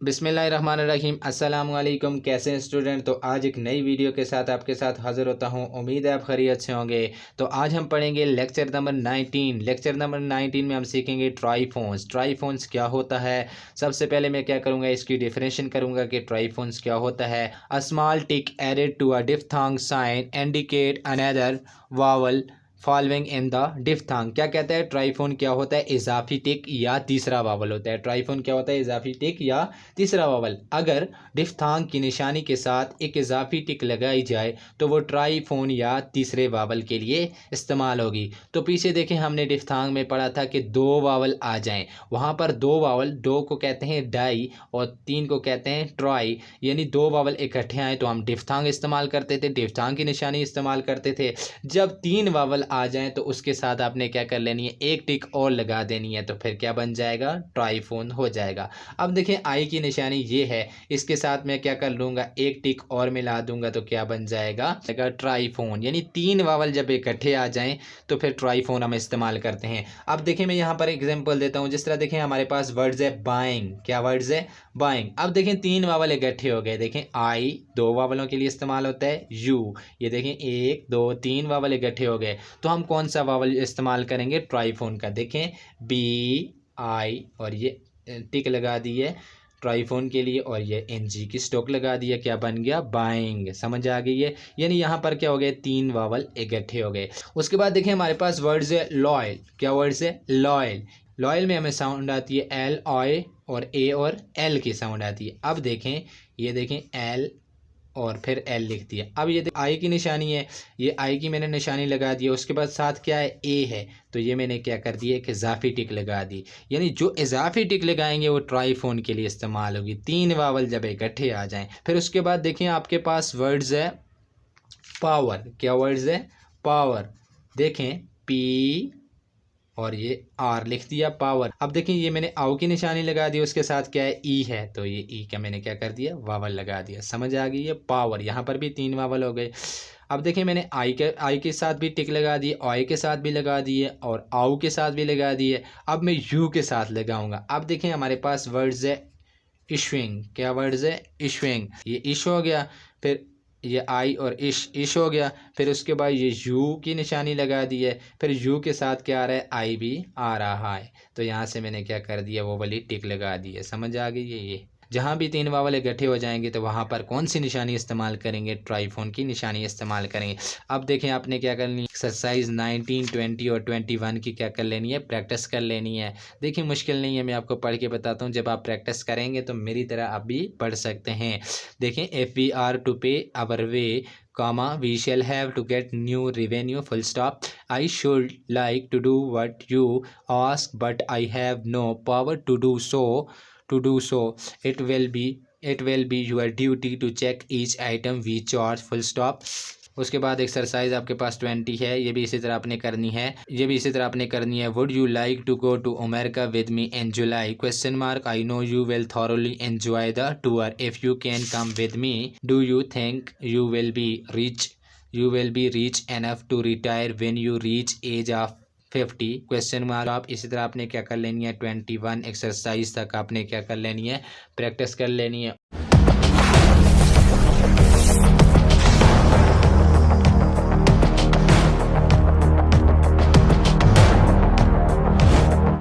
बिस्मिल्लाहिर्रहमानिर्रहीम अस्सलाम वालेकुम। कैसे हैं स्टूडेंट। तो आज एक नई वीडियो के साथ आपके साथ हाज़िर होता हूं। उम्मीद है आप खैरियत से होंगे। तो आज हम पढ़ेंगे लेक्चर नंबर 19। लेक्चर नंबर 19 में हम सीखेंगे ट्राईफोन्स। ट्राईफोन्स क्या होता है। सबसे पहले मैं क्या करूंगा, इसकी डेफिनेशन करूंगा कि ट्राईफोन्स क्या होता है। A small tick added to a diphthong sign indicate another vowel following in the diphthong. क्या कहता है, ट्राईफोन क्या होता है, इजाफी टिक या तीसरा वावल होता है। ट्राईफोन क्या होता है, इजाफी टिक या तीसरा वावल। अगर डिफ्थांग की निशानी के साथ एक इजाफी टिक लगाई जाए तो वो ट्राईफोन या तीसरे वावल के लिए इस्तेमाल होगी। तो पीछे देखें, हमने डिफ्थांग में पढ़ा था कि दो वावल आ जाएं, वहाँ पर दो वावल, दो को कहते हैं डाई और तीन को कहते हैं ट्राई, यानी दो वावल इकट्ठे आए तो हम डिफ्थांग इस्तेमाल करते थे, डिफ्थांग की निशानी इस्तेमाल करते थे। जब तीन वावल आ जाएं तो उसके साथ आपने क्या कर लेनी है, एक टिक और लगा देनी है, तो फिर क्या बन जाएगा, ट्राईफोन हो जाएगा। अब देखें, आई की निशानी ये है, इसके साथ मैं क्या कर लूँगा, एक टिक और मिला दूंगा तो क्या बन जाएगा, ट्राईफोन। यानी तीन वावल जब इकट्ठे आ जाएं तो फिर ट्राईफोन हम इस्तेमाल करते हैं। अब देखें, मैं यहाँ पर एग्जांपल देता हूँ। जिस तरह देखें, हमारे पास वर्ड्स है बाइंग। क्या वर्ड्स है, बाइंग। अब देखें, तीन वावल इकट्ठे हो गए। देखें, आई दो वावलों के लिए इस्तेमाल होता है, यू, ये देखें एक दो तीन वावल इकट्ठे हो गए, तो हम कौन सा वावल इस्तेमाल करेंगे, ट्राईफोन का। देखें, बी आई और ये टिक लगा दी है ट्राईफोन के लिए और ये एनजी की स्टॉक लगा दी है, क्या बन गया, बाइंग। समझ आ गई है। यानी यहाँ पर क्या हो गए, तीन वावल इकट्ठे हो गए। उसके बाद देखें, हमारे पास वर्ड्स है लॉयल। क्या वर्ड्स है, लॉयल। लॉयल में हमें साउंड आती है एल, ऑय और ए और एल की साउंड आती है। अब देखें, ये देखें एल और फिर एल लिख दिया। अब ये आई की निशानी है, ये आई की मैंने निशानी लगा दी है। उसके बाद साथ क्या है, ए है, तो ये मैंने क्या कर दिया, एक इजाफी टिक लगा दी। यानी जो इजाफी टिक लगाएंगे वो ट्राईफोन के लिए इस्तेमाल होगी, तीन वावल जब इकट्ठे आ जाएं। फिर उसके बाद देखिए, आपके पास वर्ड्स है पावर। क्या वर्ड्स है, पावर। देखें, पी और ये आर लिख दिया, पावर। अब देखें, ये मैंने आओ की निशानी लगा दी, उसके साथ क्या है, ई है, तो ये ई का मैंने क्या कर दिया, वावल लगा दिया। समझ आ गई है, पावर। यहाँ पर भी तीन वावल हो गए। अब देखें, मैंने आई के साथ भी टिक लगा दी, ऑय के साथ भी लगा दी है और आओ के साथ भी लगा दी है। अब मैं यू के साथ लगाऊंगा। अब देखें, हमारे पास वर्ड्स है इशविंग। क्या वर्ड्स है, इशविंग। ये इश हो गया, फिर ये आई और इश हो गया। फिर उसके बाद ये यू की निशानी लगा दी है, फिर यू के साथ क्या आ रहा है, आई भी आ रहा है, तो यहाँ से मैंने क्या कर दिया, वो वाली टिक लगा दी है। समझ आ गई है। ये जहाँ भी तीन वावल इकट्ठे हो जाएंगे तो वहाँ पर कौन सी निशानी इस्तेमाल करेंगे, ट्राईफोन की निशानी इस्तेमाल करेंगे। अब देखें, आपने क्या करनी है, एक्सरसाइज 19, 20 और 21 की क्या कर लेनी है, प्रैक्टिस कर लेनी है। देखिए, मुश्किल नहीं है, मैं आपको पढ़ के बताता हूँ। जब आप प्रैक्टिस करेंगे तो मेरी तरह आप भी पढ़ सकते हैं। देखें, if we are to pay our way, comma, we shall have to get new revenue, full stop. I should like to do what you ask, but I have no power to do so. It will be your duty to check each item we charge, full stop. उसके बाद exercise आपके पास 20 है, ये भी इसी तरह आपने करनी है। Would you like to go to America with me in July, question mark. I know you will thoroughly enjoy the tour if you can come with me. Do you think you will be rich enough to retire when you reach age of 50, question mark. आप इसी तरह आपने क्या कर लेनी है, 21 exercise तक आपने क्या कर लेनी है, प्रैक्टिस कर लेनी है।